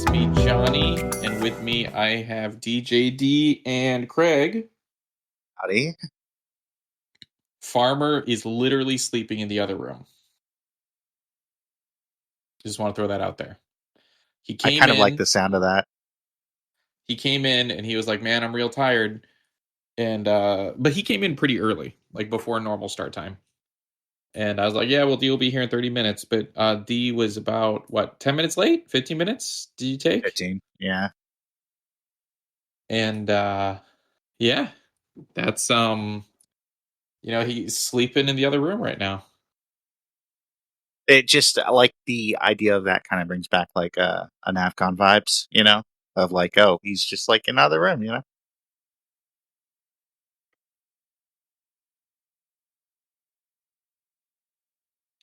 It's me, Johnny, and with me I have DJD and Craig. Howdy. Farmer is literally sleeping in the other room. Just want to throw that out there. He I came kind of like in. the sound of that. He came in and he was like, "Man, I'm real tired." And but he came in pretty early, like before normal start time. And I was like, "Yeah, well, D will be here in 30 minutes." But D was about 10 minutes late? 15 minutes? Did you take? 15. Yeah. And yeah, that's he's sleeping in the other room right now. It just like the idea of that kind of brings back like a NAVCON vibes, of like, oh, he's just like in another room.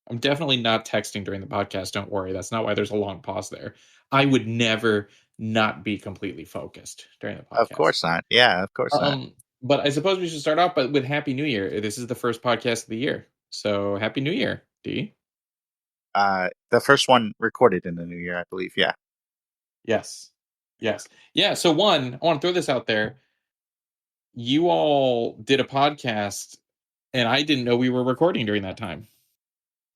I'm definitely not texting during the podcast. Don't worry. That's not why there's a long pause there. I would never not be completely focused during the Of podcast. course not. Yeah, of course not. But I suppose we should start off with Happy New Year. This is the first podcast of the year. So Happy New Year, D. The first one recorded in the new year, I believe. Yeah. Yes. Yes. Yeah. So I want to throw this out there. You all did a podcast and I didn't know we were recording during that time.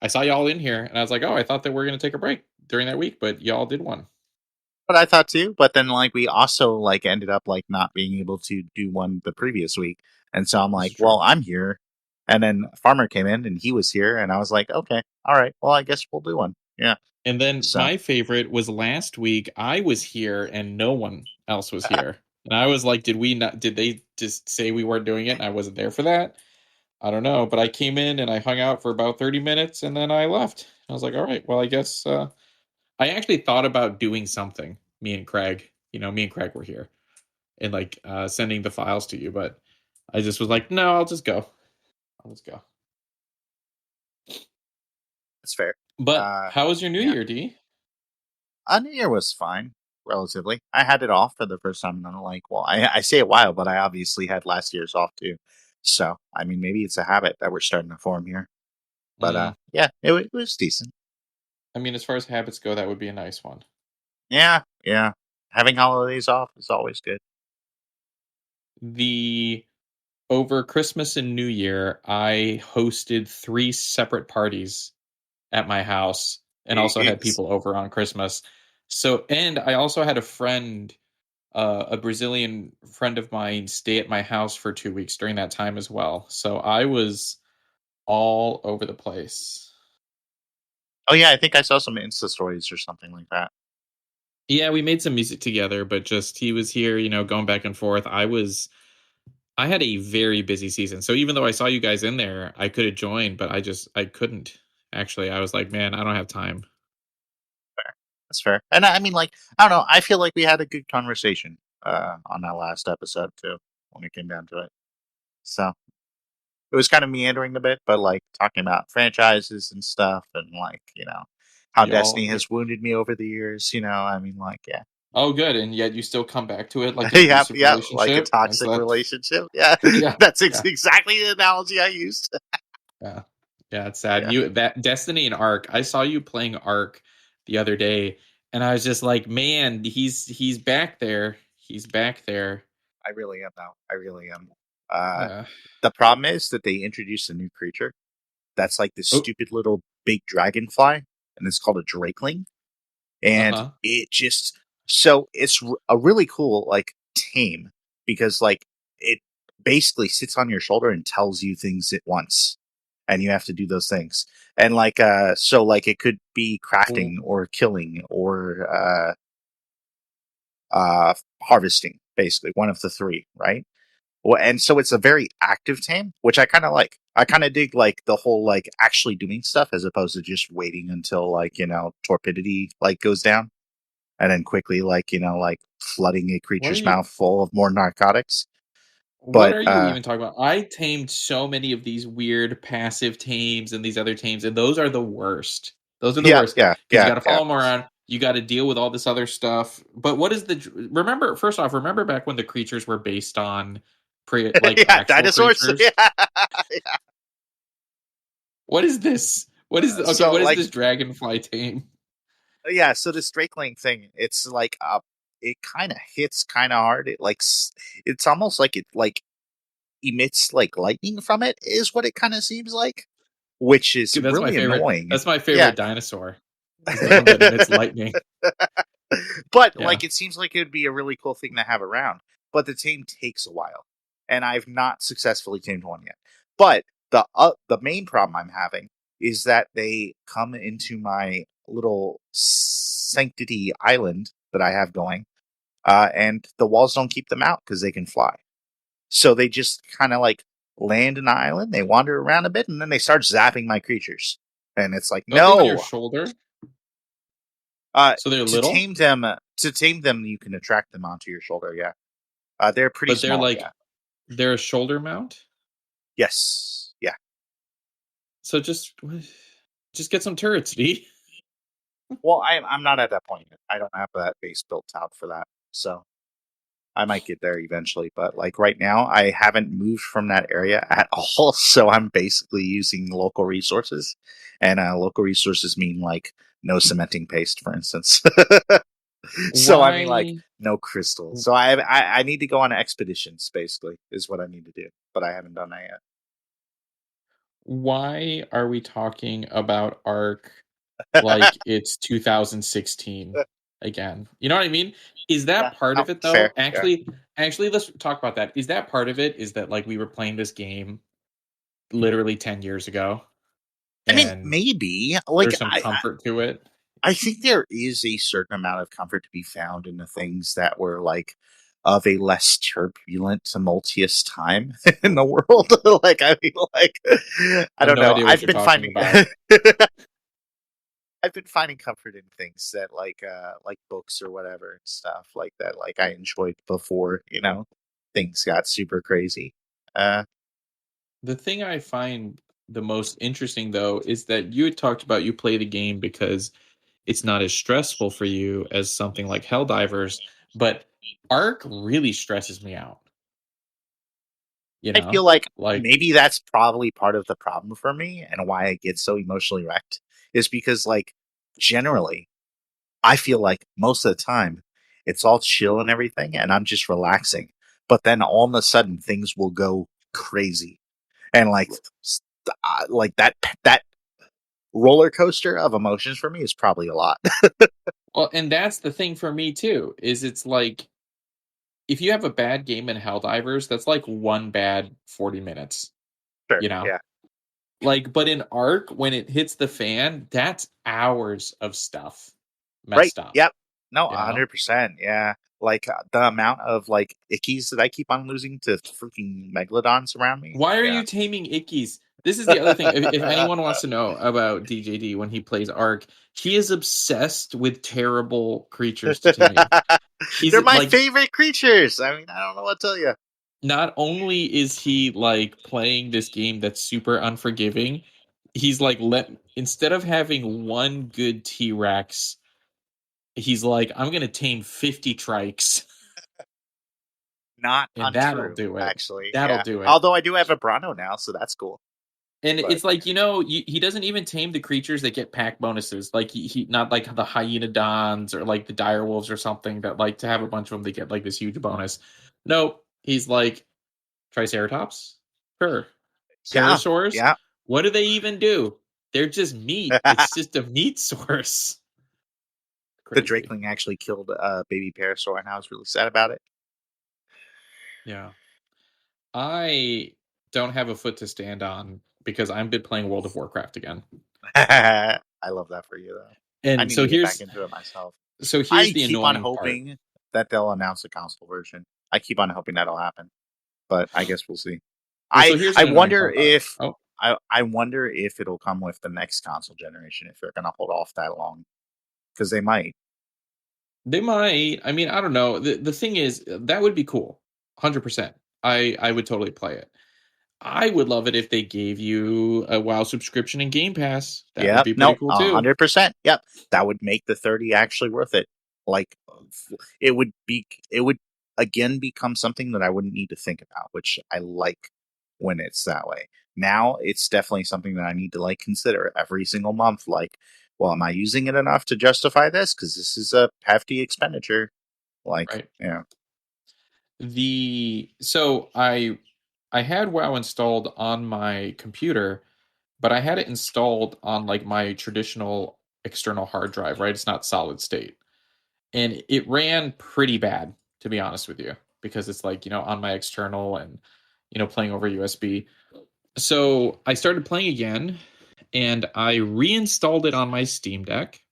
I saw y'all in here and I was like, oh, I thought that we were going to take a break during that week, but y'all did one. But I thought too, but then like we also like ended up like not being able to do one the previous week. And so I'm This like, is true. well, I'm here. And then Farmer came in and he was here and I was like, okay, all right, well, I guess we'll do one. Yeah. And then So my favorite was last week. I was here and no one else was here. And I was like, did they just say we weren't doing it and I wasn't there for that? I don't know. But I came in and I hung out for about 30 minutes and then I left. I was like, all right, well, I guess I actually thought about doing something, me and Craig. Me and Craig were here and like sending the files to you, but I just was like, no, I'll just go. I'll just go. that's fair. But Uh how was your New yeah. Year, D? New Year was fine, relatively. I had it off for the first time in like, well, I say a while, but I obviously had last year's off too. So, I mean, maybe it's a habit that we're starting to form here. But Mm, yeah, it was decent. I mean, as far as habits go, that would be a nice one. Yeah, yeah. Having holidays off is always good. The Over Christmas and New Year, I hosted 3 separate parties at my house and also had Jeez. people over on Christmas. So, and I also had a friend, a Brazilian friend of mine, stay at my house for 2 weeks during that time as well. So I was all over the place. Oh yeah, I think I saw some Insta stories or something like that. Yeah, we made some music together, but just he was here, going back and forth. I had a very busy season. So even though I saw you guys in there, I could have joined, but I couldn't. Actually, I was like, man, I don't have time. Fair. That's fair. And I mean, like, I don't know. I feel like we had a good conversation on that last episode too, when it came down to it. So it was kind of meandering a bit, but like talking about franchises and stuff, and like how Y'all, Destiny has wounded me over the years. I mean, like oh, good, and yet you still come back to it like an yeah, abusive yeah, like a relationship. Is toxic that? relationship. Yeah, Yeah, that's yeah, exactly the analogy I used. yeah, yeah. It's sad. Yeah, That Destiny and Ark. I saw you playing Ark the other day, and I was just like, man, he's back there. He's back there. I really am now. I really am. Uh, Yeah. the problem is that they introduced a new creature that's like this Oh. stupid little big dragonfly, and it's called a drakeling, Uh and huh. it just so it's a really cool like tame because like it basically sits on your shoulder and tells you things at once, and you have to do those things, and like so like it could be crafting or killing or harvesting, basically one of the three, right? Well, and so it's a very active tame, which I kind of like. I kind of dig like the whole like actually doing stuff as opposed to just waiting until like torpidity like goes down and then quickly like like flooding a What are creature's you? mouth full of more narcotics. What But are you even talking about? I tamed so many of these weird passive tames and these other tames, and those are the worst. Those are the yeah, worst yeah, because you yeah, got to yeah, follow them around. You got to deal with all this other stuff. But what is remember? First off, remember back when the creatures were based on like yeah, actual dinosaurs. creatures? Yeah. What is this? What is okay? So What is like this dragonfly tame? Yeah, so this Drakeling thing, it's like it kind of hits kind of hard. It's almost like it like emits like lightning from it is what it kind of seems like, which is Dude, that's my really favorite. annoying. That's my Yeah. favorite dinosaur. Is the one that emits lightning. But Yeah. like it seems like it would be a really cool thing to have around. But the tame takes a while, and I've not successfully tamed one yet. But the main problem I'm having is that they come into my little sanctity island that I have going, and the walls don't keep them out because they can fly. So they just kind of like land an island, they wander around a bit, and then they start zapping my creatures. And it's like, Don't they on your no. shoulder? Uh, So they're to little, tame them, you can attract them onto your shoulder. Yeah, they're pretty but they're small. Yeah. like they're a shoulder mount. Yes. Yeah. So just get some turrets, D. Well, I'm not at that point yet. I don't have that base built out for that, so I might get there eventually. But like right now, I haven't moved from that area at all, so I'm basically using local resources, and local resources mean like no cementing paste, for instance. So I mean, like Why no crystals. So I need to go on expeditions. Basically, is what I need to do, but I haven't done that yet. why are we talking about Ark like it's 2016 again? You know what I mean? Is Yeah, that part no, of it though? fair. Yeah, Actually, let's talk about that. Is that part of it? Is that like we were playing this game literally 10 years ago I mean, and maybe like there's some comfort to it? I think there is a certain amount of comfort to be found in the things that were like of a less turbulent, tumultuous time in the world. Like, I mean, like, I I have don't no know. idea what you're talking about. I've been finding comfort in things that like books or whatever and stuff like that. Like I enjoyed before, things got super crazy. Uh, The thing I find the most interesting though is that you had talked about you play the game because it's not as stressful for you as something like Helldivers, but Ark really stresses me out, you I feel know? like Like, maybe that's probably part of the problem for me and why I get so emotionally wrecked is because like generally I feel like most of the time it's all chill and everything and I'm just relaxing. But then all of a sudden things will go crazy. And like that roller coaster of emotions for me is probably a lot. well, and that's the thing for me too, is it's like if you have a bad game in Helldivers, that's like one bad 40 minutes, Sure. you know? Yeah. Like, but in Ark, when it hits the fan, that's hours of stuff Right. messed up, Yep. No, you know? 100%. Yeah. Like the amount of like ickies that I keep on losing to freaking megalodons around me. Why are Yeah. you taming Ickies? This is the other thing. If anyone wants to know about DJD when he plays Ark, he is obsessed with terrible creatures to tame. He's They're my like, favorite creatures. I mean, I don't know what to tell you. not only is he like playing this game that's super unforgiving, he's like, let instead of having one good T Rex, he's like, I'm gonna tame 50 trikes, Not and that'll untrue, do it. actually. That'll Yeah. do it. Although I do have a Brano now, so that's cool. And But it's like, he doesn't even tame the creatures that get pack bonuses. Like he not like the hyenodons or like the dire wolves or something that like to have a bunch of them they get like this huge bonus. Nope. He's like Triceratops? Sure. yeah, Pterosaurs? yeah. What do they even do? They're just meat. It's just a meat source. The Crazy. Drakeling actually killed a baby parasaur, and I was really sad about it. Yeah. I don't have a foot to stand on because I've been playing World of Warcraft again. I love that for you, though. I And need to so get back here's into it myself. so here's I the keep on annoying part. hoping that they'll announce the console version. I keep on hoping that'll happen, but I guess we'll see. Well, I so here's I an annoying wonder part about it. if Oh, I wonder if it'll come with the next console generation if they're going to hold off that long because they might. they might. I mean, I don't know. The thing is, that would be cool. 100%. I would totally play it. I would love it if they gave you a WoW subscription and Game Pass. That would Yep. be pretty No, cool too. 100%. Yep. That would make the 30 actually worth it. Like it would again become something that I wouldn't need to think about, which I like when it's that way. Now it's definitely something that I need to like consider every single month. Like, well, am I using it enough to justify this? Because this is a hefty expenditure. Like, right? yeah, I had WoW installed on my computer, but I had it installed on like my traditional external hard drive, right? It's not solid state. And it ran pretty bad, to be honest with you, because it's like, on my external and playing over USB. So I started playing again and I reinstalled it on my Steam Deck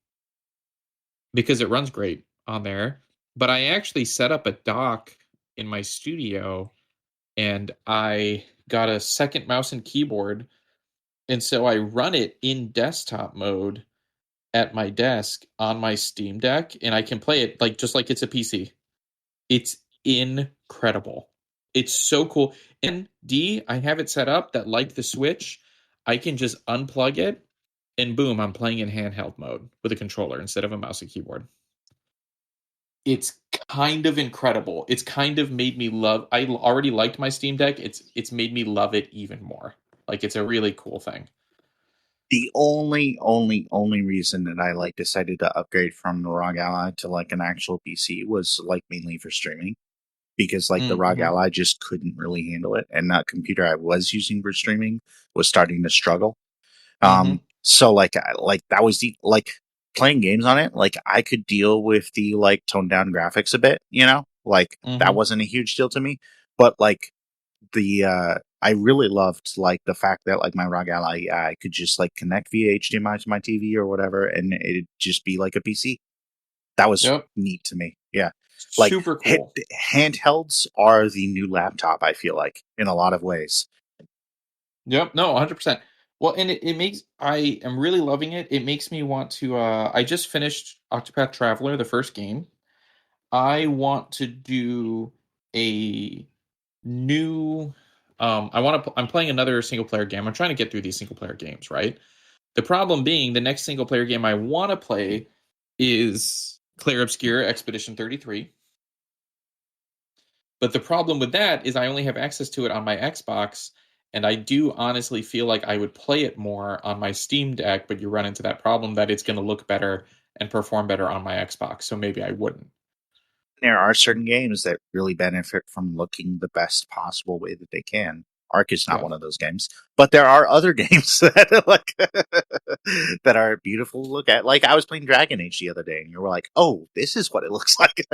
because it runs great on there. But I actually set up a dock in my studio and I got a second mouse and keyboard. And so I run it in desktop mode at my desk on my Steam Deck and I can play it like just like it's a PC. It's incredible. It's so cool. And I have it set up that like the Switch, I can just unplug it and boom, I'm playing in handheld mode with a controller instead of a mouse and keyboard. It's kind of incredible. It's kind of made me love I already liked my Steam Deck. It's made me love it even more. Like it's a really cool thing. the only reason that I like decided to upgrade from the ROG Ally to like an actual PC was like mainly for streaming, because like the ROG Mm-hmm. Ally just couldn't really handle it, and that computer I was using for streaming was starting to struggle. Mm-hmm. So like like that was the like playing games on it. Like I could deal with the like toned down graphics a bit, like that Mm-hmm. wasn't a huge deal to me. But like the I really loved like the fact that like my ROG Ally, I could just like connect via HDMI to my TV or whatever, and it'd just be like a PC. That was Yep. neat to me. Yeah, like Super cool. handhelds are the new laptop. I feel like in a lot of ways. Yep. No, 100%. Well, and it makes I am really loving it. It makes me want to I just finished Octopath Traveler, the first game. I want to do a new I'm playing another single player game. I'm trying to get through these single player games, right? The problem being the next single player game I want to play is Clair Obscur Expedition 33. But the problem with that is I only have access to it on my Xbox, and I do honestly feel like I would play it more on my Steam Deck, but you run into that problem that it's going to look better and perform better on my Xbox, so maybe I wouldn't. There are certain games that really benefit from looking the best possible way that they can. Ark is not Yeah. one of those games, but there are other games that like that are beautiful to look at. Like I was playing Dragon Age the other day, and you were like, "Oh, this is what it looks like."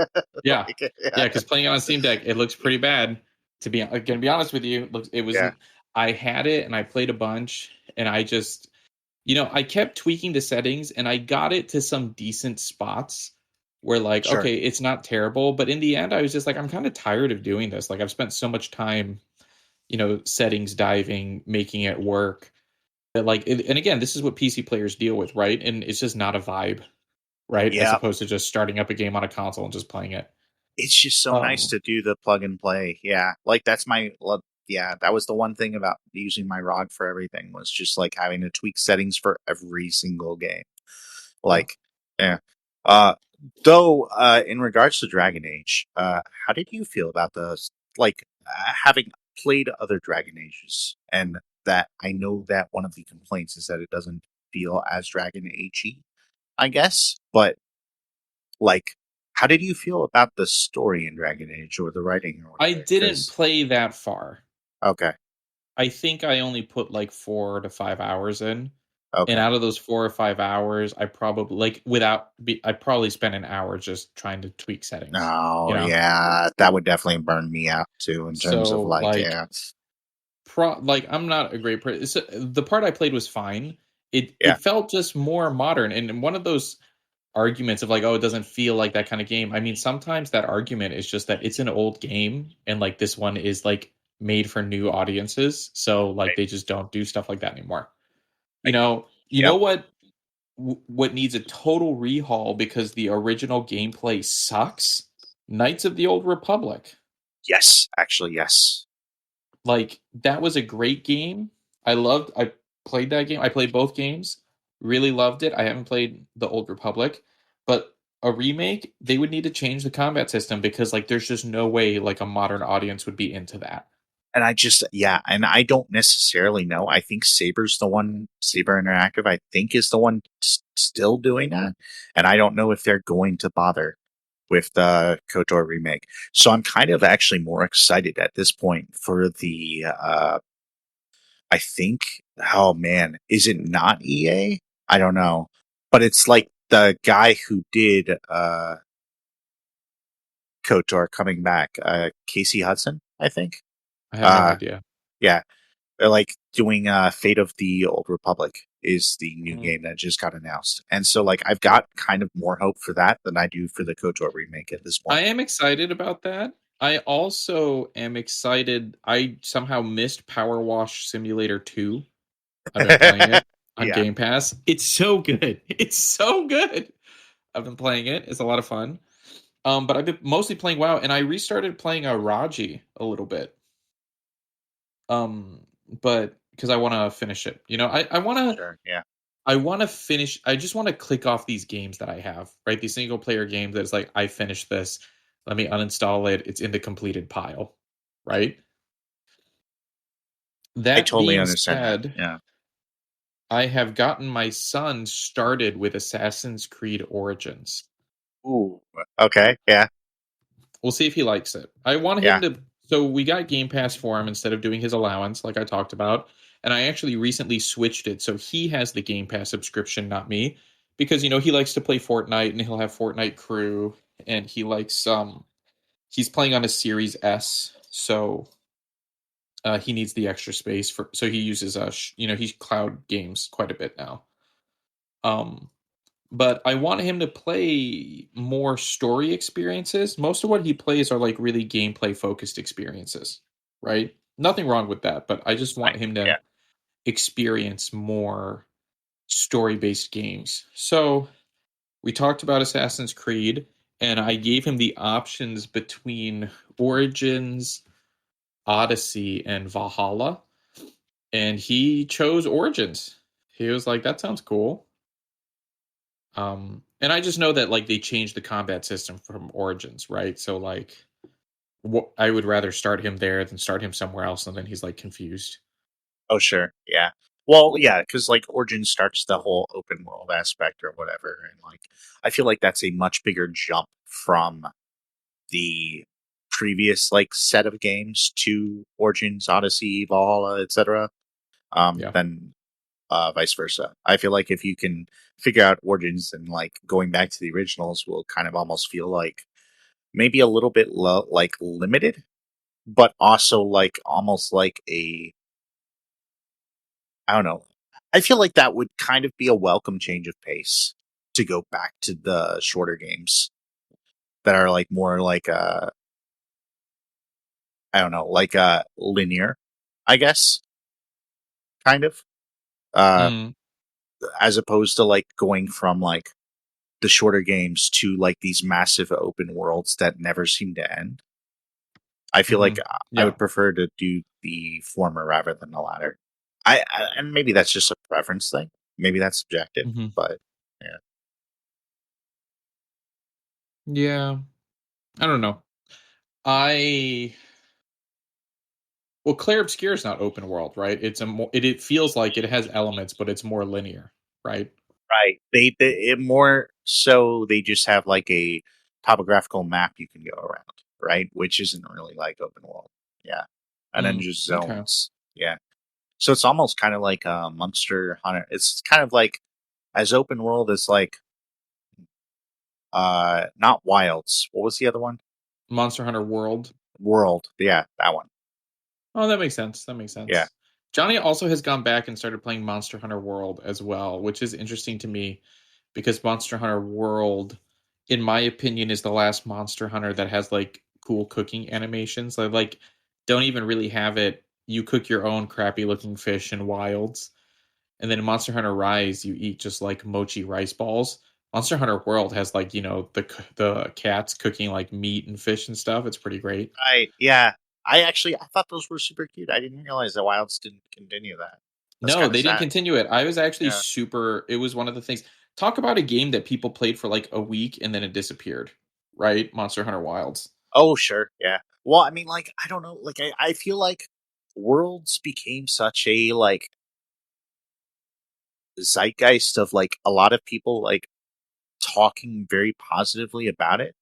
Yeah. Like, yeah, Yeah, because playing it on Steam Deck, it looks pretty bad. To be gonna be honest with you, it yeah, wasn't. I had it and I played a bunch, and I just, I kept tweaking the settings, and I got it to some decent spots where, like, sure. okay, it's not terrible, but in the end, I was just like, I'm kind of tired of doing this. Like, I've spent so much time, settings diving, making it work. That like, and again, this is what PC players deal with, right? And it's just not a vibe, right? As Yeah, opposed to just starting up a game on a console and just playing it. it's just so nice Um, to do the plug and play. Yeah, like that's yeah, that was the one thing about using my ROG for everything, was just like having to tweak settings for every single game. yeah. Like, yeah. Uh, though, in regards to Dragon Age, how did you feel about like, having played other Dragon Ages, and that I know that one of the complaints is that it doesn't feel as Dragon Agey, I guess, but like, how did you feel about the story in Dragon Age or the writing or I whatever? didn't Because play that far. okay, I think I only put like 4 to 5 hours in. And okay. out of those 4 or 5 hours, I probably I probably spent an hour just trying to tweak settings, you Oh know? yeah, that would definitely burn me out too in terms of So like, like yeah, I'm not a great person. So the part I played was fine. yeah, It felt just more modern. And one of those arguments of like, oh, it doesn't feel like that kind of game. I mean, sometimes that argument is just that it's an old game and like this one is like made for new audiences. So like right. they just don't do stuff like that anymore. I, You yep. know what needs a total rehaul because the original gameplay sucks? Knights of the Old Republic. Yes, actually, yes. Like that was a great game. I played that game. I played both games. Really loved it. I haven't played the Old Republic, but a remake, they would need to change the combat system because like there's just no way like a modern audience would be into that. And I just, yeah, and I don't necessarily know. I think Saber Interactive, I think, is the one still doing that, and I don't know if they're going to bother with the KOTOR remake. So I'm kind of actually more excited at this point for the I think, oh man, is it not EA? I don't know. But it's like the guy who did KOTOR coming back, Casey Hudson, I think. I have no Uh idea. yeah. They're like doing Fate of the Old Republic is the new Mm. game that just got announced. And so like I've got kind of more hope for that than I do for the KOTOR remake at this I point. am excited about that. I also am excited. I somehow missed Power Wash Simulator 2. I've been playing it on Yeah. Game Pass. It's so good. It's so good. I've been playing it. It's a lot of fun. But I've been mostly playing WoW, and I restarted playing Raji a little bit. But because I want to finish it, Sure. Yeah. I want to finish. I just want to click off these games that I have, right? These single player games that's like I finished this. Let me uninstall it. It's in the completed pile, right? I That totally being understand that. said, Yeah. I have gotten my son started with Assassin's Creed Origins. Ooh. Okay. Yeah. We'll see if he likes it. I want him Yeah. to. So we got Game Pass for him instead of doing his allowance, like I talked about. And I actually recently switched it so he has the Game Pass subscription, not me, because he likes to play Fortnite and he'll have Fortnite Crew, and he's playing on a Series S, so he needs the extra space for. So he uses he's cloud games quite a bit now. Um, but I want him to play more story experiences. Most of what he plays are like really gameplay focused experiences, right? Nothing wrong with that, but I just want Fine. him to Yeah. experience more story based games. So we talked about Assassin's Creed, and I gave him the options between Origins, Odyssey, and Valhalla, and he chose Origins. He was like, "That sounds cool." And I just know that like they changed the combat system from Origins, right? So like, I would rather start him there than start him somewhere else, and then he's like confused. Oh, sure. Yeah. Well, yeah, because like Origin starts the whole open world aspect or whatever, and like I feel like that's a much bigger jump from the previous like set of games to Origins, Odyssey, Valhalla, etc. Yeah. Than vice versa. I feel like if you can figure out Origins and like going back to the originals will kind of almost feel like maybe a little bit low, like limited, but also like almost like a I don't know. I feel like that would kind of be a welcome change of pace to go back to the shorter games that are like more like I don't know, like linear, I guess, kind of. Uh Mm, as opposed to like going from like the shorter games to like these massive open worlds that never seem to end. I feel like hmm. I Yeah. would prefer to do the former rather than the latter. And maybe that's just a preference thing. Maybe that's subjective, Hmm. but yeah. Yeah. I don't know. I Well, Clair Obscur is not open world, right? It feels like it has elements, but it's more linear, right? Right. They it more so they just have like a topographical map you can go around, right? Which isn't really like open world. Yeah. And then Mm, just okay. zones. Yeah. So it's almost kind of like Monster Hunter. It's kind of like as open world as like not Wilds. What was the other one? Monster Hunter World. World. Yeah, that one. Oh, that makes sense. That makes Yeah. sense. Johnny also has gone back and started playing Monster Hunter World as well, which is interesting to me because Monster Hunter World, in my opinion, is the last Monster Hunter that has like cool cooking animations. Like don't even really have it. You cook your own crappy looking fish in wilds, and then in Monster Hunter Rise, you eat just like mochi rice balls. Monster Hunter World has like the cats cooking like meat and fish and stuff. It's pretty great. Right. Yeah. I thought those were super cute. I didn't realize that Wilds didn't continue that. That's No, kind of they didn't sad. continue it. I was actually Yeah. super it was one of the things. Talk about a game that people played for like a week and then it disappeared, right? Monster Hunter Wilds. Oh, sure. Yeah. Well, I mean, like, I don't know. Like, I feel like Worlds became such a, like, zeitgeist of like a lot of people like talking very positively about it,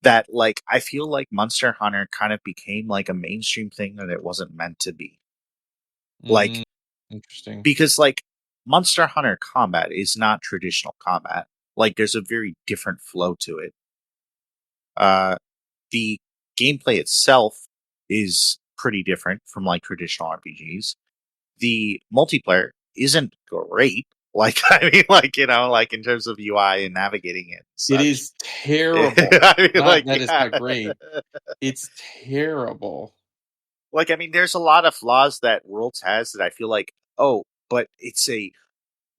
that like I feel like Monster Hunter kind of became like a mainstream thing that it wasn't meant to be. Mm, Like interesting. because like Monster Hunter combat is not traditional combat. Like there's a very different flow to it. Uh the gameplay itself is pretty different from like traditional RPGs. The multiplayer isn't great. Like I mean, like like in terms of UI and navigating it and It such. is terrible. I mean, Not like that it's yeah, not great. It's terrible. like I mean, there's a lot of flaws that Worlds has that I feel like, oh, but it's a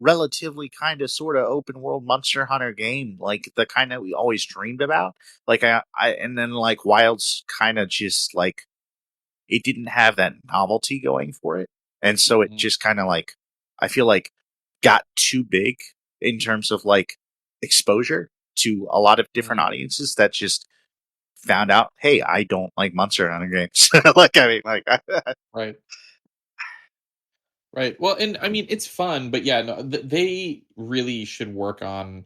relatively kind of sort of open world Monster Hunter game, like the kind that we always dreamed about. Like and then like Wilds kind of just like it didn't have that novelty going for it. And so it Mhm, just kind of like, I feel like got too big in terms of like exposure to a lot of different mhm. audiences that just found out, hey, I don't like Monster Hunter games. Like, I mean, like, Right. Right. Well, and I mean, it's fun, but yeah, no, they really should work on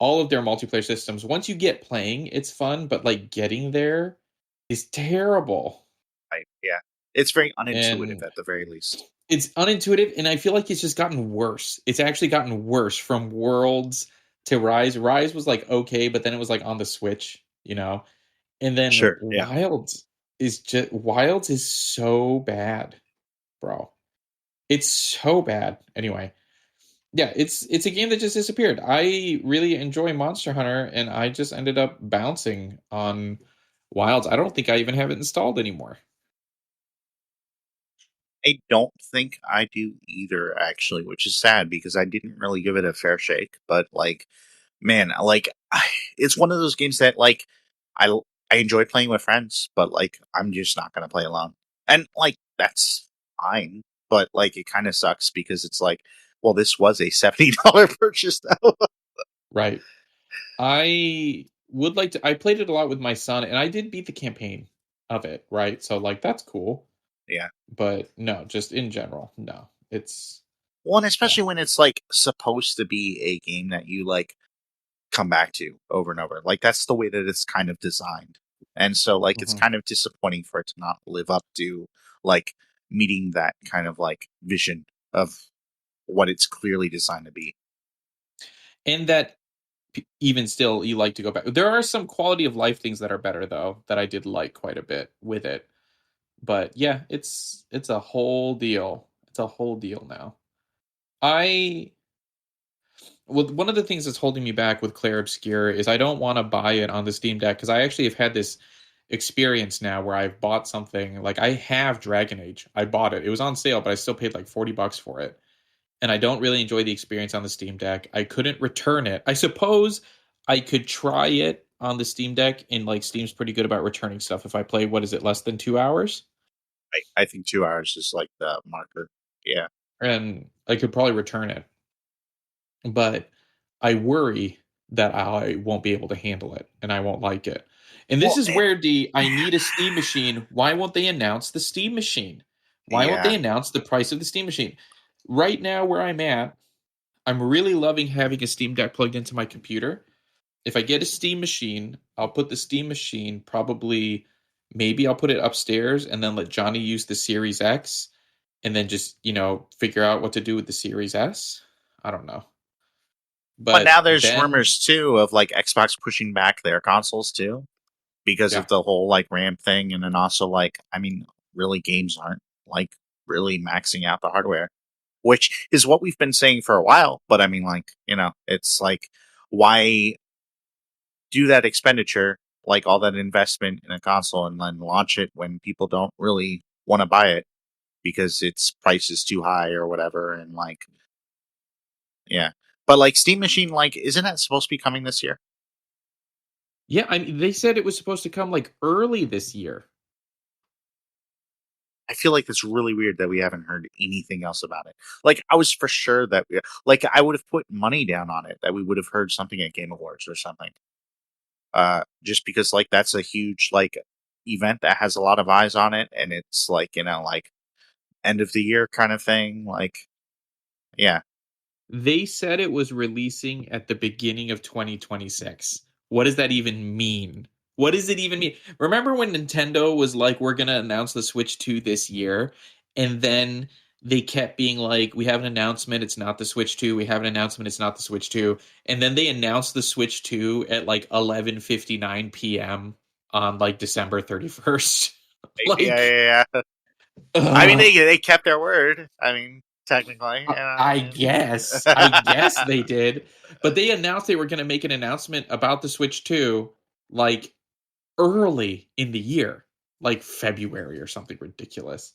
all of their multiplayer systems. Once you get playing, it's fun, but like getting there is terrible. yeah, it's very unintuitive And at the very least. it's unintuitive, and I feel like it's just gotten worse. It's actually gotten worse from Worlds to Rise. Rise was like okay, but then it was like on the Switch, you know. And then Sure. Yeah. Wilds is so bad, bro. It's so bad. Anyway, yeah, it's a game that just disappeared. I really enjoy Monster Hunter, and I just ended up bouncing on Wilds. I don't think I even have it installed anymore. I don't think I do either, actually, which is sad because I didn't really give it a fair shake. But like, man, like it's one of those games that like I I enjoy playing with friends, but like I'm just not gonna play alone, and like that's fine. But like it kind of sucks because it's like, well, this was a $70 purchase though. Right. I would like to. I played it a lot with my son, and I did beat the campaign of it. Right. So like that's cool. Yeah, But no, just in general, no. It's well, and yeah. especially when it's like supposed to be a game that you like come back to over and over. Like that's the way that it's kind of designed. And so like it's Mhm. kind of disappointing for it to not live up to like meeting that kind of like vision of what it's clearly designed to be. And that even still, you like to go back. There are some quality of life things that are better though that I did like quite a bit with it. But yeah, it's a whole deal. It's a whole deal now. I well, one of the things that's holding me back with Clair Obscure is I don't want to buy it on the Steam Deck because I actually have had this experience now where I've bought something like I have Dragon Age. I bought it. It was on sale, but I still paid like $40 for it. And I don't really enjoy the experience on the Steam Deck. I couldn't return it. I suppose I could try it on the Steam Deck, and like Steam's pretty good about returning stuff if I play, what is it, less than 2 hours? I think 2 hours is like the marker. Yeah. And I could probably return it. But I worry that I won't be able to handle it and I won't like it. And this Well, is where the I need a Steam machine. Why won't they announce the Steam machine? Why won't yeah. they announce the price of the Steam machine? Right now, where I'm at, I'm really loving having a Steam Deck plugged into my computer. If I get a Steam machine, I'll put the Steam machine probably, maybe I'll put it upstairs and then let Johnny use the Series X and then just, figure out what to do with the Series S. I don't know. But But now there's then, rumors too of like Xbox pushing back their consoles too because yeah. of the whole like RAM thing, and then also like I mean, really games aren't like really maxing out the hardware, which is what we've been saying for a while. But I mean, like it's like why do that expenditure, like all that investment in a console, and then launch it when people don't really want to buy it because its price is too high or whatever, and like yeah. But like Steam Machine, like isn't that supposed to be coming this year? Yeah, I mean, they said it was supposed to come like early this year. I feel like it's really weird that we haven't heard anything else about it. Like I was for sure that like I would have put money down on it that we would have heard something at Game Awards or something. Just because like that's a huge like event that has a lot of eyes on it, and it's like like end of the year kind of thing. Like yeah, They said it was releasing at the beginning of 2026. What does that even mean? What does it even mean? Remember when Nintendo was like, we're going to announce the Switch 2 this year? And then they kept being like, we have an announcement, it's not the Switch 2. We have an announcement, it's not the Switch 2. And then they announced the Switch 2 at like 11:59 p.m. on like December 31st. Yeah, Like, yeah, yeah. I mean, uh, they kept their word. I mean, technically, you know what I guess. I guess I they did. But they announced they were going to make an announcement about the Switch 2 like early in the year, like February or something ridiculous.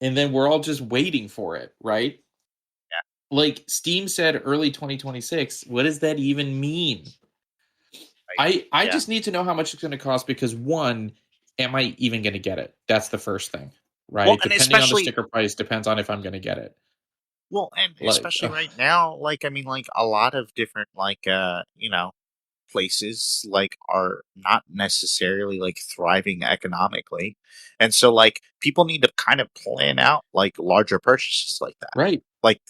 And then we're all just waiting for it, right? yeah, Like Steam said early 2026. What does that even mean? right. I Yeah. just need to know how much it's going to cost because one, am I even going to get it? That's the first thing, Well, right? and Depending on the especially sticker price depends on if I'm going to get it. and Like, especially right now, like I mean, like a lot of different places like are not necessarily like thriving economically, and so like people need to kind of plan out like larger purchases like that. right. Like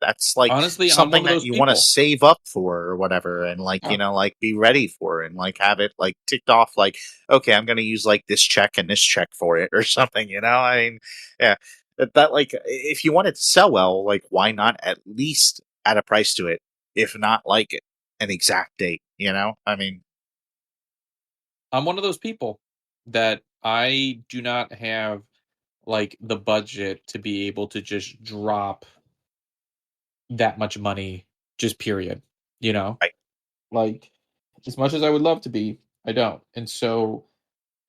that's like Honestly, I'm one something of that those you want to people. save up for or whatever, and like Yeah. like be ready for and like have it like ticked off. Like okay, I'm going to use like this check and this check for it or something. I mean, yeah, that like if you want it to sell well, like why not at least add a price to it, if not like an exact date. I mean, I'm one of those people that I do not have like the budget to be able to just drop that much money just period, you know? right. Like as much as I would love to be, I don't. And so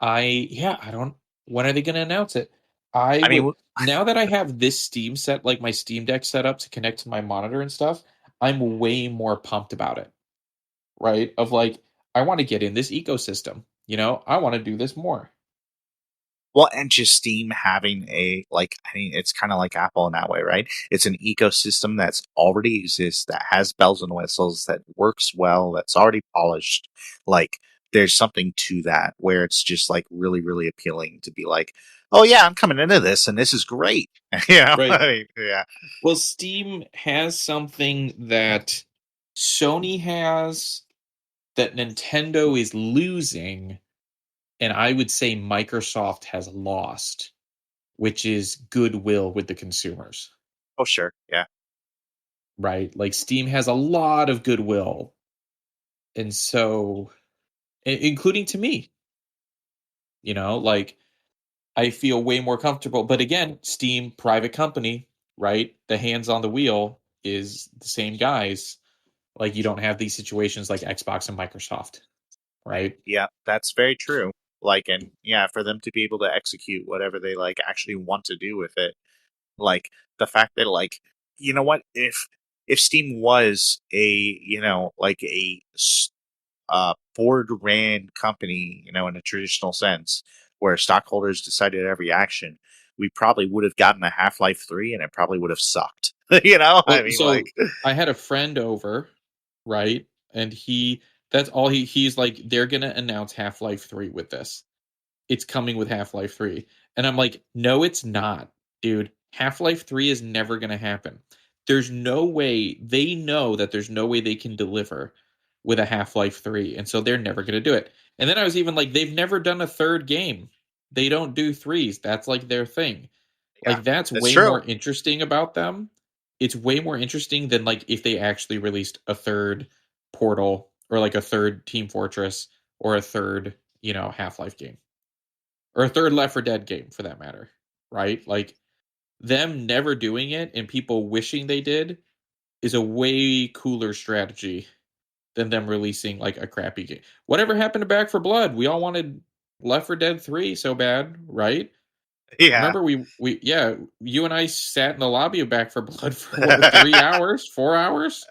I don't when are they going to announce it? I I mean, would now that I have this Steam set like my Steam Deck set up to connect to my monitor and stuff, I'm way more pumped about it, right? Of like I want to get in this ecosystem, I want to do this more. well, and just Steam having I mean, it's kind of like Apple in that way, right? It's an ecosystem that's already exists, that has bells and whistles, that works well, that's already polished. Like, there's something to that where it's just like really, really appealing to be like, oh yeah, I'm coming into this, and this is great. Right. I mean, yeah, Well, Steam has something that Sony has that Nintendo is losing, and I would say Microsoft has lost, which is goodwill with the consumers, oh sure, yeah, right? Like Steam has a lot of goodwill, and so including to me, like I feel way more comfortable. But again, Steam, private company, right? The hands on the wheel is the same guys. Like you don't have these situations like Xbox and Microsoft, right? yeah, that's very true. Like, and yeah, for them to be able to execute whatever they like actually want to do with it. Like the fact that like what, if Steam was a like board ran company, in a traditional sense, where stockholders decided every action, we probably would have gotten a Half-Life 3 and it probably would have sucked. I Well, mean, like, so I had a friend over, right? And that's all he's like, they're gonna announce Half-Life 3 with this. It's coming with Half-Life 3. And I'm like, no, it's not, dude. Half-Life 3 is never gonna happen. There's no way they know that there's no way they can deliver with a Half-Life 3, and so they're never gonna do it. And then I was even like, they've never done a third game. They don't do threes. That's like their thing. yeah, Like that's that's way true. more interesting about them. It's way more interesting than like if they actually released a third Portal or like a third Team Fortress or a third, Half-Life game or a third Left 4 Dead game for that matter, right? Like them never doing it and people wishing they did is a way cooler strategy than them releasing like a crappy game. Whatever happened to Back for Blood? We all wanted Left 4 Dead 3 so bad, right? Yeah, Remember we yeah, you and I sat in the lobby of Back for Blood for what, 3 hours, 4 hours?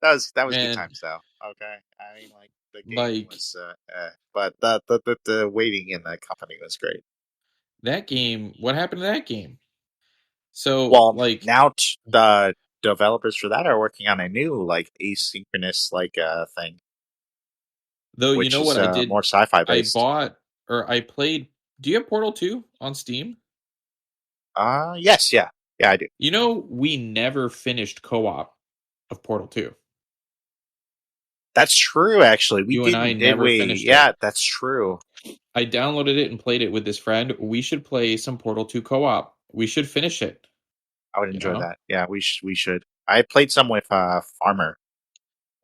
that was good And times though. Okay, I mean, like the game like was, but the waiting in the company was great. that game, what happened to that game? So Well, like now the developers for that are working on a new like asynchronous thing, though you which know is what I did? more sci-fi I based. bought or I played Do you have Portal 2 on Steam? Yes, yeah, yeah, I do. We never finished co-op of Portal 2. That's true, actually. We You and I didn't, did never we? finished it. Yeah, that's true. I downloaded it and played it with this friend. We should play some Portal 2 co-op. We should finish it, I would you enjoy know? that. Yeah, we should. I played some with Farmer,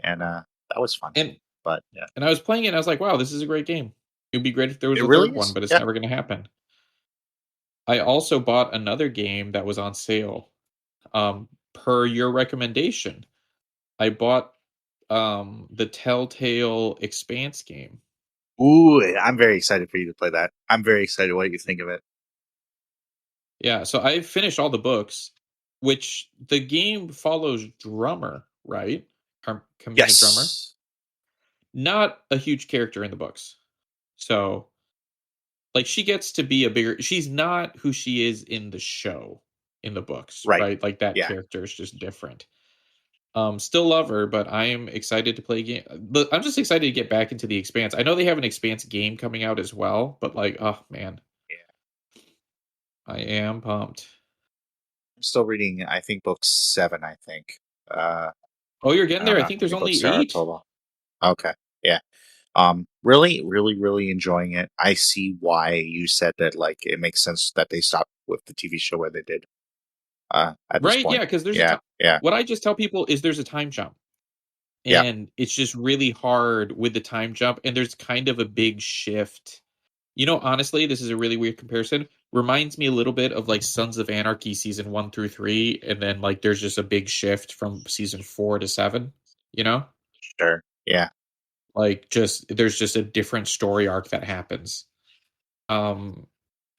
and that was fun. And But yeah, and I was playing it and I was like, "Wow, this is a great game. It'd be great if there was it a really third one, is. but it's Yeah. never going to happen." I also bought another game that was on sale. Per your recommendation. I bought the Telltale Expanse game. Ooh, I'm very excited for you to play that. I'm very excited what you think of it. Yeah, so I finished all the books, which the game follows Drummer, right? Carmina Drummer. Yes. Not a huge character in the books. So, like, she gets to be a bigger. She's not who she is in the show, in the books, Right. right? Like, that Yeah. character is just different. Still love her, but I am excited to play game. But I'm just excited to get back into the Expanse. I know they have an Expanse game coming out as well, but like, oh man, Yeah. I am pumped. I'm still reading. I think book 7. I think. Uh, Oh, you're getting I don't there. I know how think there's many books only there are 8. total. Okay. Yeah. Really, really, really enjoying it. I see why you said that. Like, it makes sense that they stopped with the TV show where they did. At this Right? Yeah, point. because there's a Yeah. time. Yeah. What I just tell people is there's a time jump, Yeah. and it's just really hard with the time jump, and there's kind of a big shift. Honestly, this is a really weird comparison. Reminds me a little bit of like Sons of Anarchy season 1 through 3, and then like there's just a big shift from season 4 to 7. You know, Sure. Yeah. like just there's just a different story arc that happens. Um,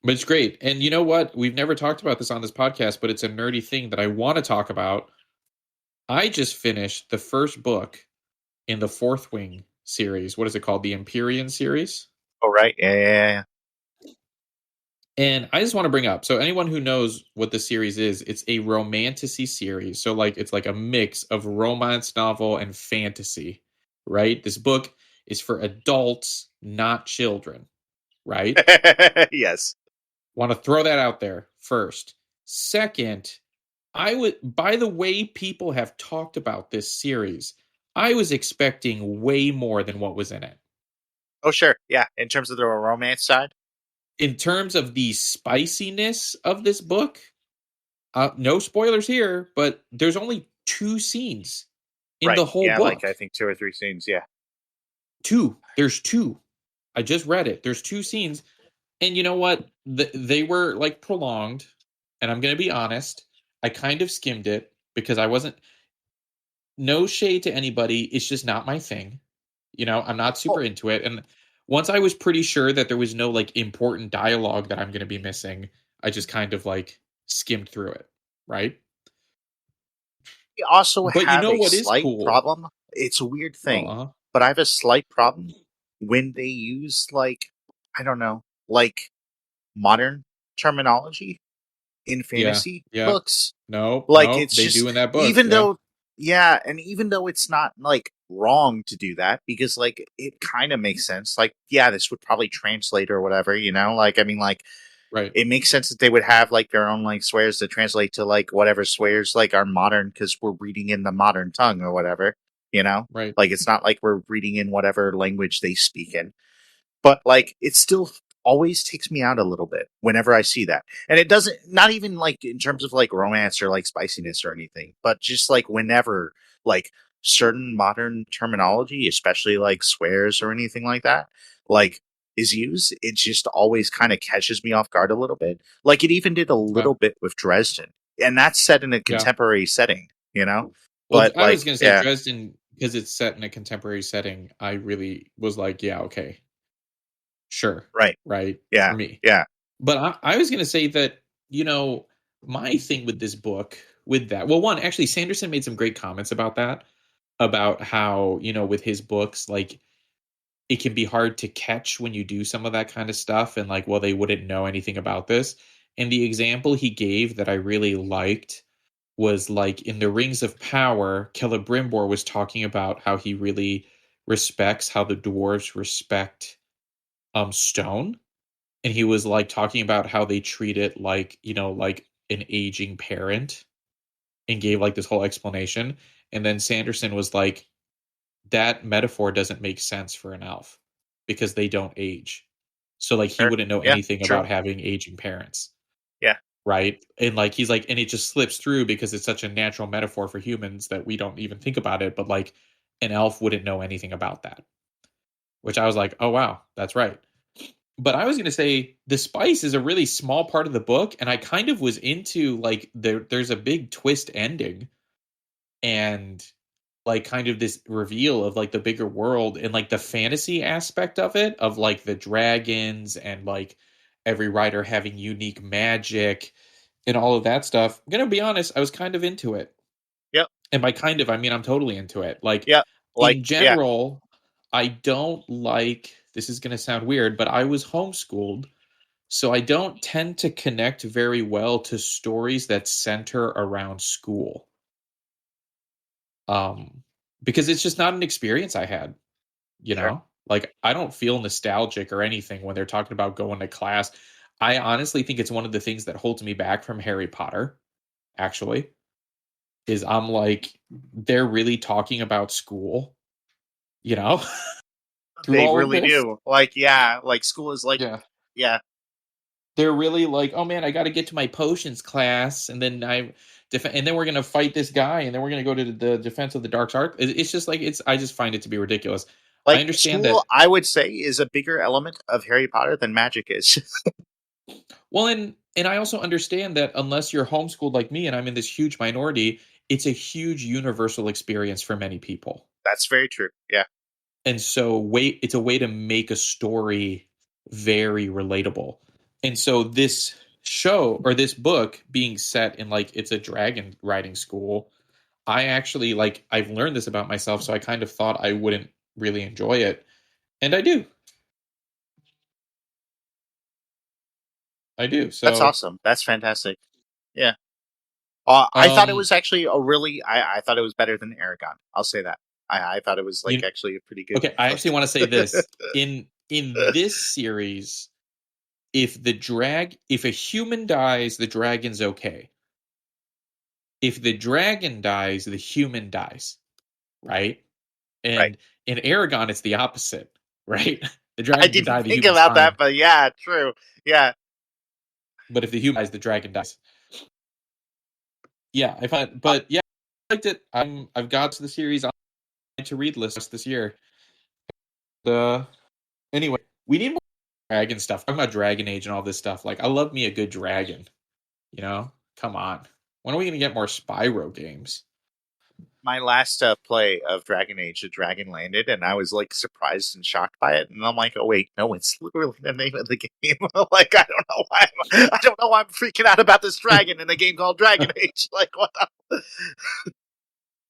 but it's great. And you know what? We've never talked about this on this podcast, but it's a nerdy thing that I want to talk about. I just finished the first book in the Fourth Wing series. What is it called? The Empyrean series. Oh, right. Yeah. Yeah. Yeah. And I just want to bring up, so anyone who knows what the series is, it's a romantasy series. So like it's like a mix of romance novel and fantasy, right? This book is for adults, not children, right? Yes. Want to throw that out there first. Second, I would, by the way people have talked about this series, I was expecting way more than what was in it. Oh, sure. Yeah. In terms of the romance side. In terms of the spiciness of this book, no spoilers here, but there's only 2 scenes in Right. the whole Yeah. Like, I book. think 2 or 3 scenes. Yeah. 2. There's 2. I just read it. There's 2 scenes. And you know what? They were like prolonged. And I'm going to be honest, I kind of skimmed it because I wasn't, no shade to anybody. It's just not my thing. I'm not super Oh, into it. And once I was pretty sure that there was no like important dialogue that I'm going to be missing, I just kind of like skimmed through it. Right. we also But you have know a what is slight cool? problem. It's a weird Oh, thing, but I have a slight problem when they use, like, I don't know, like modern terminology in yeah. fantasy Yeah. books. No, Like, no, it's they do just, in that book. even Yeah. though, yeah, and even though it's not like wrong to do that, because like it kind of makes sense. Like, yeah, this would probably translate or whatever, like, I mean, like, Right. it makes sense that they would have like their own like swears that translate to like whatever swears like are modern because we're reading in the modern tongue or whatever, you know? Right. Like, it's not like we're reading in whatever language they speak in. But like, it still always takes me out a little bit whenever I see that. And it doesn't, not even like in terms of like romance or like spiciness or anything, but just like whenever like certain modern terminology, especially like swears or anything like that, like is used, it just always kind of catches me off guard a little bit. Like, it even did a Yeah. little bit with Dresden, and that's set in a Yeah. contemporary setting, you know? Well, But I was like, gonna say yeah, Dresden because it's set in a contemporary setting. I really was like, yeah, okay, sure, right. right for Yeah. me. Yeah. But I was gonna say that my thing with this book, with that, well, one actually, Sanderson made some great comments about that, about how with his books, like it can be hard to catch when you do some of that kind of stuff, and like, well, they wouldn't know anything about this. And the example he gave that I really liked was like in the Rings of Power, Celebrimbor was talking about how he really respects how the dwarves respect stone. And he was like talking about how they treat it like, like an aging parent, and gave like this whole explanation. And then Sanderson was like, that metaphor doesn't make sense for an elf because they don't age. So like he Sure. wouldn't know Yeah. anything True. about having aging parents, Yeah. right? And like he's like, and it just slips through because it's such a natural metaphor for humans that we don't even think about it. But like an elf wouldn't know anything about that, which I was like, oh wow, that's right. But I was going to say the spice is a really small part of the book, and I kind of was into like there's a big twist ending and like kind of this reveal of like the bigger world and like the fantasy aspect of it, of like the dragons and like every writer having unique magic and all of that stuff. I'm gonna be honest, I was kind of into it. Yep. And by kind of, I mean I'm totally into it. Like Yep. Like, in yeah. general, I don't like, this is gonna sound weird, but I was homeschooled, so I don't tend to connect very well to stories that center around school. Um, because it's just not an experience I had, you Sure. know? Like I don't feel nostalgic or anything when they're talking about going to class. I honestly think it's one of the things that holds me back from Harry Potter, actually, is I'm like, they're really talking about school, you know, through They all of really this. do. Like, yeah. Like, school is like, Yeah. yeah. They're really like, oh man, I got to get to my potions class, and then and then we're gonna fight this guy, and then we're gonna go to the defense of the dark arts. It's just like it's. I just find it to be ridiculous. I Like, understand school, that. I would say, is a bigger element of Harry Potter than magic is. Well, and I also understand that unless you're homeschooled like me, and I'm in this huge minority, it's a huge universal experience for many people. That's very true. Yeah. And so it's a way to make a story very relatable. And so this show or this book being set in like it's a dragon riding school, I actually like I've learned this about myself, so I kind of thought I wouldn't really enjoy it. And I do. I do. That's So awesome. That's fantastic. Yeah. I thought it um was actually I thought it was better than Aragon. I'll say that. I thought it was like you actually a pretty good okay, I book. actually want to say this. In this series, if a human dies, the dragon's okay. If the dragon dies, the human dies, right? Right. And in Aragon, it's the opposite, right? The I dragon can didn't die, the think human's about that, fine. but yeah, true. Yeah. But if the human dies, the dragon dies. Yeah, I find, Uh, but yeah, I liked it. I've got to the series on my to read list this year. The Anyway, we need more dragon stuff. Talking about Dragon Age and all this stuff. Like, I love me a good dragon. You know, come on. When are we gonna get more Spyro games? my last play of Dragon Age, the dragon landed, and I was like surprised and shocked by it. And I'm like, oh wait, no, it's literally the name of the game. Like, I don't know why I'm freaking out about this dragon in a game called Dragon Age. Like, what?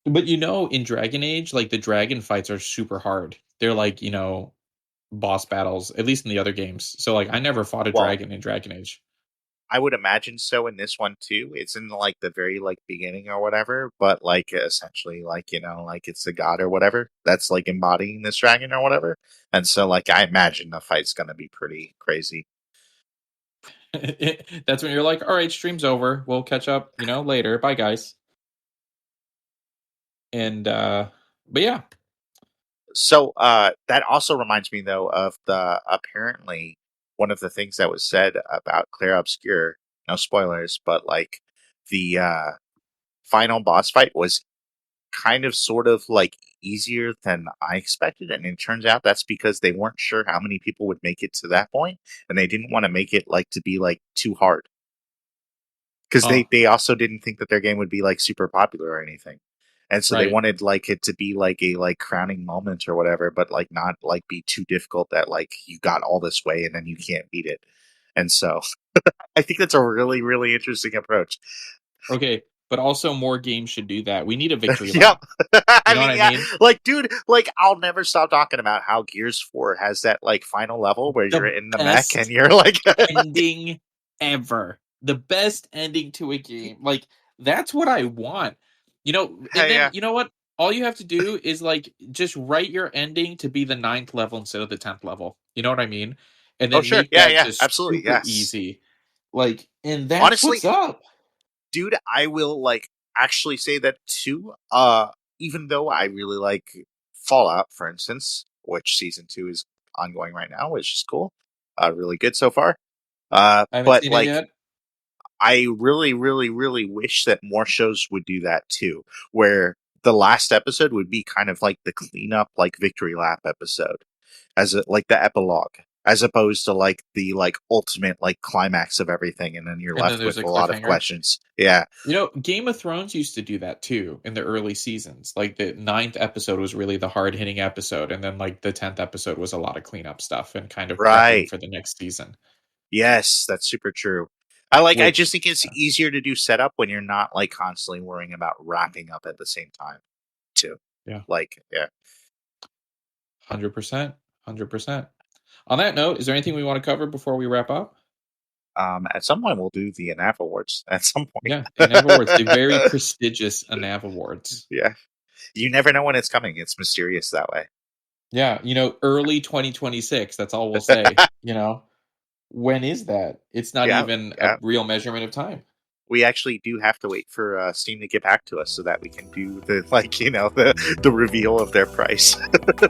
But in Dragon Age, like the dragon fights are super hard. They're like, boss battles, at least in the other games. So like I never fought a Well, dragon in Dragon Age. I would imagine so in this one too. It's in like the very like beginning or whatever, but like essentially like like it's a god or whatever that's like embodying this dragon or whatever. And so like I imagine the fight's gonna be pretty crazy. That's when you're like, all right, stream's over. We'll catch up, later. Bye guys. And but yeah. So that also reminds me though of the apparently one of the things that was said about Claire Obscure, no spoilers, but like the final boss fight was kind of sort of like easier than I expected. And it turns out that's because they weren't sure how many people would make it to that point, and they didn't want to make it like to be like too hard. Because Huh. they also didn't think that their game would be like super popular or anything. And so they Right. wanted like it to be like a like crowning moment or whatever, but like not like be too difficult that like you got all this way and then you can't beat it. And so I think that's a really, really interesting approach. Okay. But also more games should do that. We need a victory Yep. lap. You I know what mean, I yeah, mean? like, dude, like, I'll never stop talking about how Gears 4 has that, like, final level where you're The in the mech and best you're like, ending ever. The best ending to a game. Like that's what I want. And hey, then yeah, you know what? All you have to do is like just write your ending to be the ninth level instead of the 10th level. You know what I mean? And oh, then sure, make yeah, that yeah, just absolutely, super yes. easy. Like, and that's Honestly, what's up. dude, I will, like, actually say that too. even though I really like Fallout, for instance, which season 2 is ongoing right now, which is cool. Really good so far. I haven't But seen it like, yet. I really, really, really wish that more shows would do that too, where the last episode would be kind of like the cleanup, like victory lap episode, as like the epilogue, as opposed to like the like ultimate like climax of everything, and then you're And then left there's with a a lot of cliffhanger. questions. Yeah, Game of Thrones used to do that too in the early seasons. Like the ninth episode was really the hard hitting episode, and then like the 10th episode was a lot of cleanup stuff and kind of prepping right. for the next season. Yes, that's super true. I just Which, think it's easier to do setup when you're not like constantly worrying about wrapping up at the same time too. yeah, Like, yeah. 100%, 100%. On that note, is there anything we want to cover before we wrap up? At some point we'll do the ANAF awards. At some Yeah, the ANAV Awards, the very prestigious ANAV Awards. yeah. You never know when it's coming. It's mysterious that way. Yeah, early 2026. That's all we'll say. When is that? It's not Yeah, even a yeah. real measurement of time. We actually do have to wait for Steam to get back to us so that we can do the like the reveal of their price.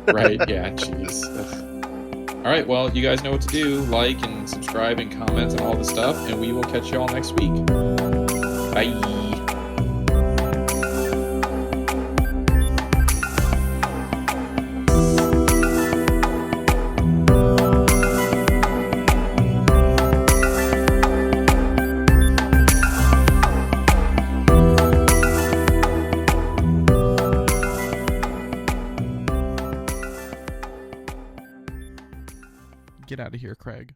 Right? Yeah. Jeez. All right. Well, you guys know what to do. Like and subscribe and comment and all the stuff, and we will catch you all next week. Bye. Get out of here, Craig.